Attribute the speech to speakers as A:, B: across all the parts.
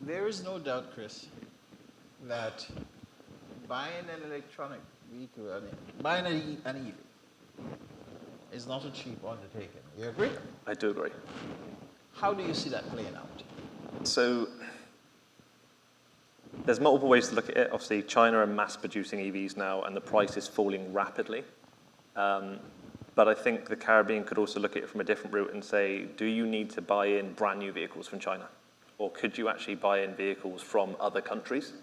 A: There is no doubt, Chris, that buying an electronic vehicle, buying an EV is not a cheap undertaking. You agree?
B: I do agree.
A: How do you see that playing out?
B: So there's multiple ways to look at it. Obviously, China are mass producing EVs now, and the price is falling rapidly. But I think the Caribbean could also look at it from a different route and say, do you need to buy in brand new vehicles from China? Or could you actually buy in vehicles from other countries?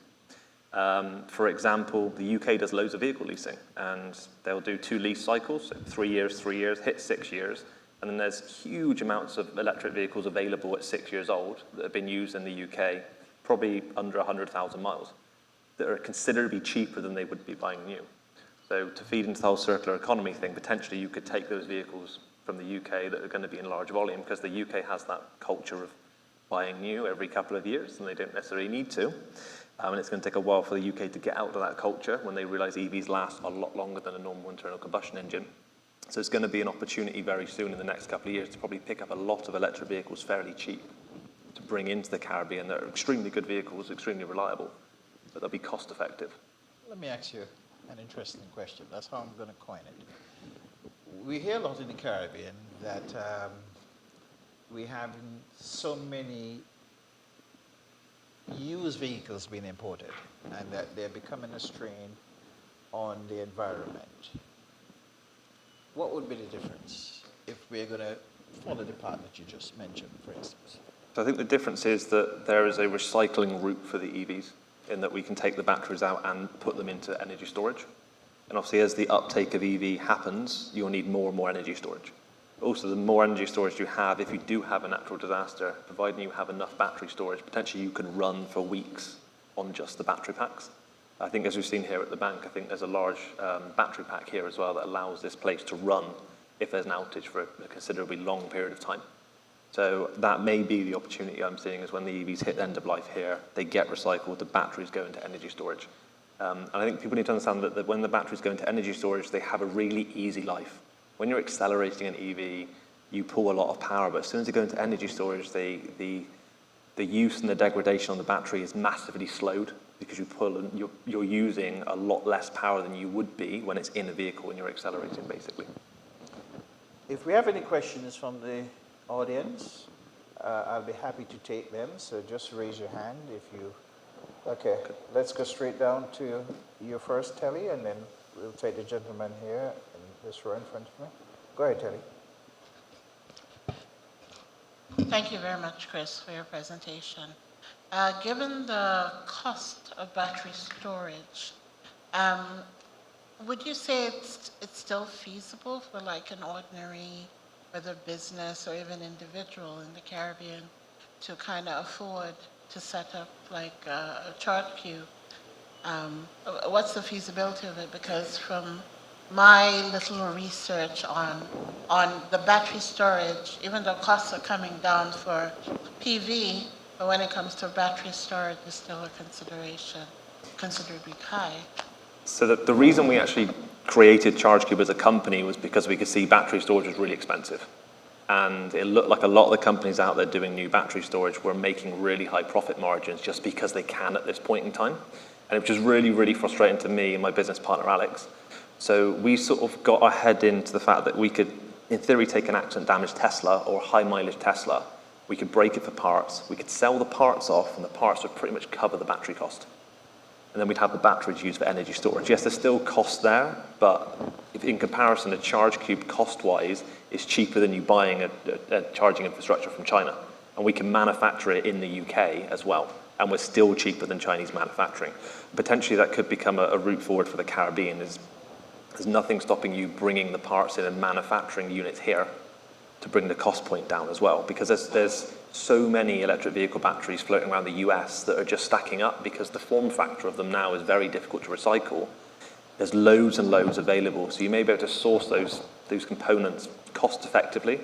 B: For example, the UK does loads of vehicle leasing, and they'll do 2 lease cycles, so 3 years, hit 6 years, and then there's huge amounts of electric vehicles available at 6 years old that have been used in the UK, probably under 100,000 miles, that are considerably cheaper than they would be buying new. So to feed into the whole circular economy thing, potentially you could take those vehicles from the UK that are going to be in large volume, because the UK has that culture of buying new every couple of years, and they don't necessarily need to. And it's going to take a while for the UK to get out of that culture when they realize EVs last a lot longer than a normal internal combustion engine. So it's going to be an opportunity very soon in the next couple of years to probably pick up a lot of electric vehicles fairly cheap to bring into the Caribbean. They're extremely good vehicles, extremely reliable, but they'll be cost effective.
A: Let me ask you an interesting question. That's how I'm going to coin it. We hear a lot in the Caribbean that we have so many used vehicles being imported, and that they're becoming a strain on the environment. What would be the difference if we're going to follow the path that you just mentioned, for instance?
B: So I think the difference is that there is a recycling route for the EVs, in that we can take the batteries out and put them into energy storage. And obviously, as the uptake of EV happens, you'll need more and more energy storage. Also, the more energy storage you have, if you do have a natural disaster, providing you have enough battery storage, potentially you can run for weeks on just the battery packs. I think, as we've seen here at the bank, I think there's a large battery pack here as well that allows this place to run if there's an outage for a considerably long period of time. So that may be the opportunity I'm seeing, is when the EVs hit end of life here, they get recycled, the batteries go into energy storage. And I think people need to understand that when the batteries go into energy storage, they have a really easy life. When you're accelerating an EV, you pull a lot of power, but as soon as they go into energy storage, the use and the degradation on the battery is massively slowed, because you're using a lot less power than you would be when it's in a vehicle and you're accelerating, basically.
A: If we have any questions from the audience, I'll be happy to take them, so just raise your hand if you... Okay, let's go straight down to your first, Telly, and then we'll take the gentleman here in this row in front of me. Go ahead, Telly.
C: Thank you very much, Chris, for your presentation. Given the cost of battery storage, would you say it's still feasible for like an ordinary, whether business or even individual in the Caribbean, to kind of afford to set up like a ChargeQube? What's the feasibility of it? Because from my little research on the battery storage, even though costs are coming down for PV, but when it comes to battery storage, it's still a consideration, considerably high.
B: So the reason we actually created ChargeQube as a company was because we could see battery storage was really expensive. And it looked like a lot of the companies out there doing new battery storage were making really high profit margins just because they can at this point in time. And it was just really, really frustrating to me and my business partner, Alex. So we sort of got our head into the fact that we could, in theory, take an accident-damaged Tesla or a high-mileage Tesla. We could break it for parts. We could sell the parts off, and the parts would pretty much cover the battery cost. And then we'd have the batteries used for energy storage. Yes, there's still costs there, but if in comparison, a ChargeQube cost-wise is cheaper than you buying a charging infrastructure from China. And we can manufacture it in the UK as well. And we're still cheaper than Chinese manufacturing. Potentially that could become a route forward for the Caribbean. There's nothing stopping you bringing the parts in and manufacturing units here to bring the cost point down as well. Because there's so many electric vehicle batteries floating around the US that are just stacking up because the form factor of them now is very difficult to recycle. There's loads and loads available. So you may be able to source those components cost effectively,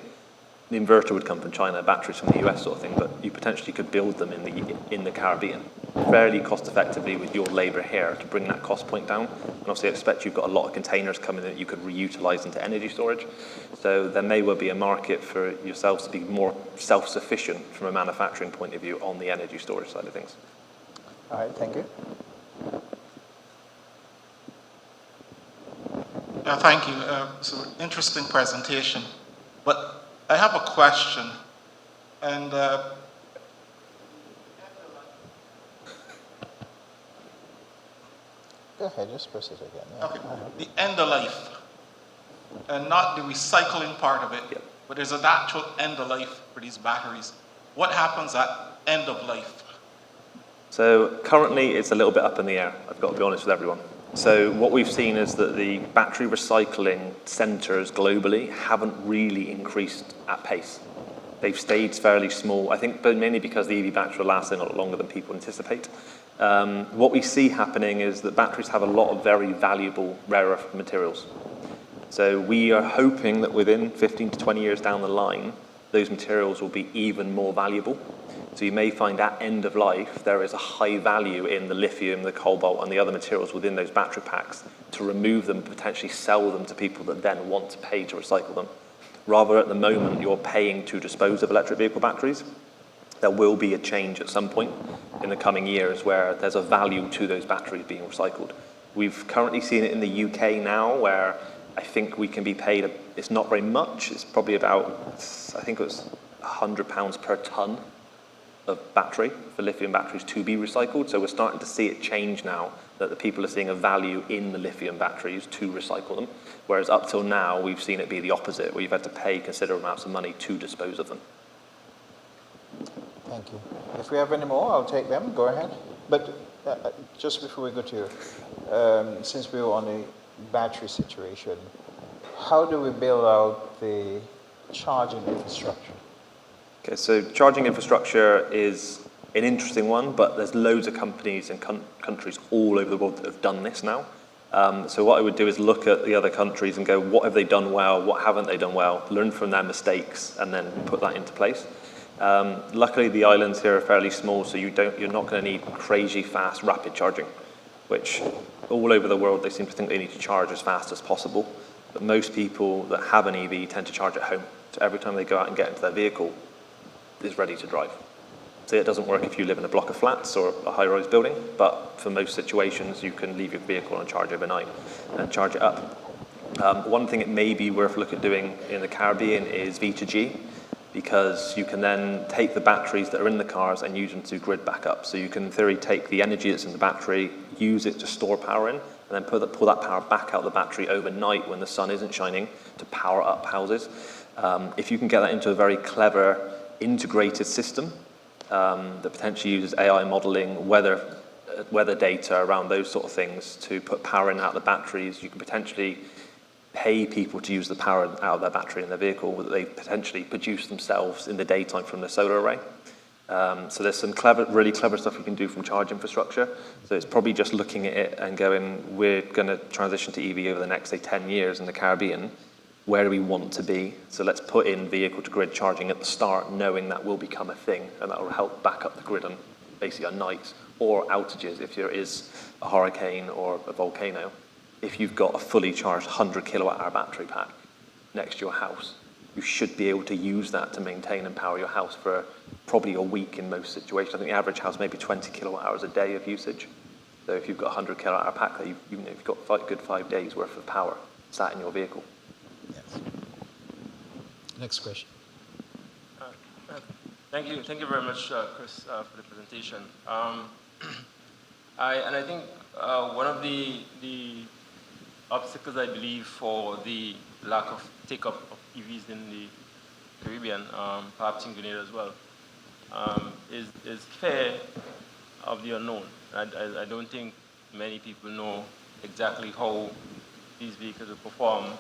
B: the inverter would come from China, batteries from the US sort of thing, but you potentially could build them in the Caribbean fairly cost effectively with your labor here to bring that cost point down. And obviously I expect you've got a lot of containers coming that you could reutilize into energy storage. So there may well be a market for yourselves to be more self-sufficient from a manufacturing point of view on the energy storage side of things.
A: All right, thank you.
D: Thank you. It's an interesting presentation. But I have a question. And
A: Go ahead, just press it again. Yeah.
D: okay, the end of life, and not the recycling part of it,
B: Yep.
D: but there's an actual end of life for these batteries. What happens at end of life?
B: So currently it's a little bit up in the air, I've got to be honest with everyone. So what we've seen is that the battery recycling centres globally haven't really increased at pace. They've stayed fairly small, I think, but mainly because the EV battery will last a lot longer than people anticipate. What we see happening is that batteries have a lot of very valuable rare earth materials. So we are hoping that within 15 to 20 years down the line, those materials will be even more valuable. So you may find at end of life, there is a high value in the lithium, the cobalt, and the other materials within those battery packs to remove them, potentially sell them to people that then want to pay to recycle them. Rather at the moment, you're paying to dispose of electric vehicle batteries. There will be a change at some point in the coming years where there's a value to those batteries being recycled. We've currently seen it in the UK now where I think we can be paid, it's not very much, it's probably about, I think it was £100 per tonne of battery for lithium batteries to be recycled. So we're starting to see it change now that the people are seeing a value in the lithium batteries to recycle them. Whereas up till now, we've seen it be the opposite, where you've had to pay considerable amounts of money to dispose of them.
A: Thank you. If we have any more, I'll take them. Go ahead. But just before we go to you, since we were on the battery situation, how do we build out the charging infrastructure?
B: Okay, so charging infrastructure is an interesting one, but there's loads of companies and countries all over the world that have done this now. So what I would do is look at the other countries and go, what have they done well, what haven't they done well, learn from their mistakes, and then put that into place. Luckily, the islands here are fairly small, so you're not going to need crazy fast rapid charging, which all over the world they seem to think they need to charge as fast as possible. But most people that have an EV tend to charge at home. So every time they go out and get into their vehicle, is ready to drive. So it doesn't work if you live in a block of flats or a high-rise building, but for most situations, you can leave your vehicle on charge overnight and charge it up. One thing it may be worth looking at doing in the Caribbean is V2G, because you can then take the batteries that are in the cars and use them to grid backup. So you can, in theory, take the energy that's in the battery, use it to store power in, and then pull that power back out of the battery overnight when the sun isn't shining to power up houses. If you can get that into a very clever integrated system that potentially uses AI modeling, weather data around those sort of things to put power in and out of the batteries, you can potentially pay people to use the power out of their battery in their vehicle that they potentially produce themselves in the daytime from the solar array. So there's some really clever stuff you can do from charge infrastructure. So it's probably just looking at it and going, we're going to transition to EV over the next, say, 10 years in the Caribbean. Where do we want to be? So let's put in vehicle-to-grid charging at the start, knowing that will become a thing, and that will help back up the grid on basically on nights or outages if there is a hurricane or a volcano. If you've got a fully charged 100 kilowatt-hour battery pack next to your house, you should be able to use that to maintain and power your house for probably a week in most situations. I think the average house may be 20 kilowatt-hours a day of usage. So if you've got a 100 kilowatt-hour pack, you've got a good 5 days worth of power sat in your vehicle.
A: Yes. Next question.
E: Thank you very much, Chris, for the presentation. I think one of the obstacles, I believe, for the lack of take-up of EVs in the Caribbean, perhaps in Grenada as well, is fear of the unknown. I don't think many people know exactly how these vehicles will perform.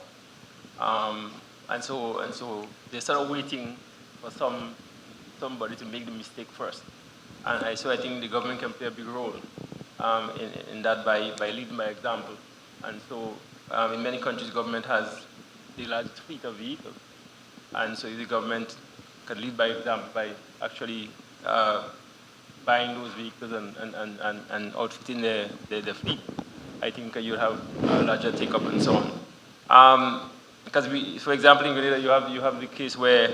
E: And so they start waiting for somebody to make the mistake first. And so I think the government can play a big role in that by leading by example. And so in many countries, government has the largest fleet of vehicles. And so if the government can lead by example by actually buying those vehicles and outfitting the fleet, I think you'll have a larger take-up and so on. Because for example, in Grenada, you have the case where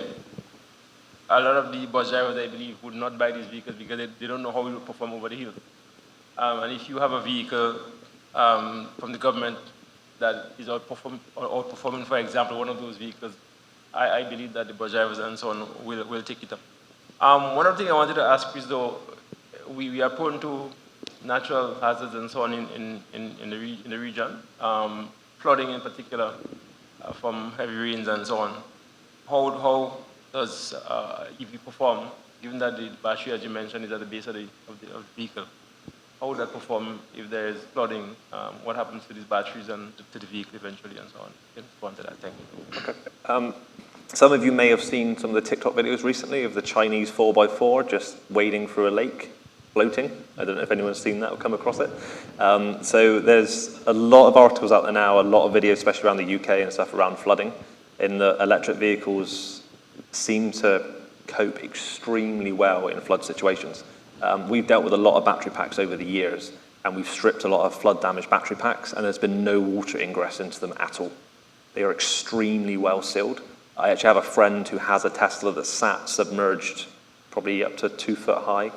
E: a lot of the bus drivers, I believe, would not buy these vehicles because they don't know how it will perform over the hill. And if you have a vehicle from the government that is outperforming, for example, one of those vehicles, I believe that the bus drivers and so on will take it up. One other thing I wanted to ask is, though, we are prone to natural hazards and so on in the region, flooding in particular from heavy rains and so on. How does EV perform, given that the battery, as you mentioned, is at the base of the vehicle? How would that perform if there is flooding? What happens to these batteries and to the vehicle eventually and so on? You can respond to that. Thank you.
B: Okay. Some of you may have seen some of the TikTok videos recently of the Chinese 4x4 just wading through a lake, floating. I don't know if anyone's seen that or come across it. So there's a lot of articles out there now, a lot of videos, especially around the UK and stuff, around flooding. In the electric vehicles seem to cope extremely well in flood situations. We've dealt with a lot of battery packs over the years, and we've stripped a lot of flood-damaged battery packs, and there's been no water ingress into them at all. They are extremely well sealed. I actually have a friend who has a Tesla that sat submerged, probably up to 2 foot high,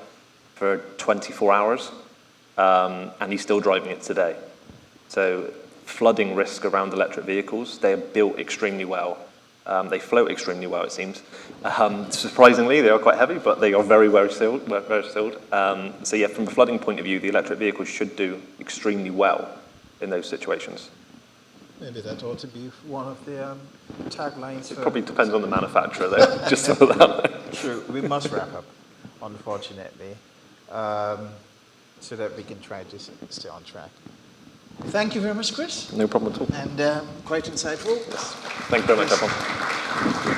B: for 24 hours, and he's still driving it today. So flooding risk around electric vehicles, they are built extremely well. They float extremely well, it seems. Surprisingly, they are quite heavy, but they are very well sealed. So yeah, from a flooding point of view, the electric vehicles should do extremely well in those situations.
A: Maybe that ought to be one of the taglines.
B: It probably depends on the manufacturer, though, just to put that.
A: True. We must wrap up, unfortunately, so that we can try to stay on track. Thank you very much, Cris.
B: No problem at all.
A: And quite insightful.
B: Thank you very much, everyone.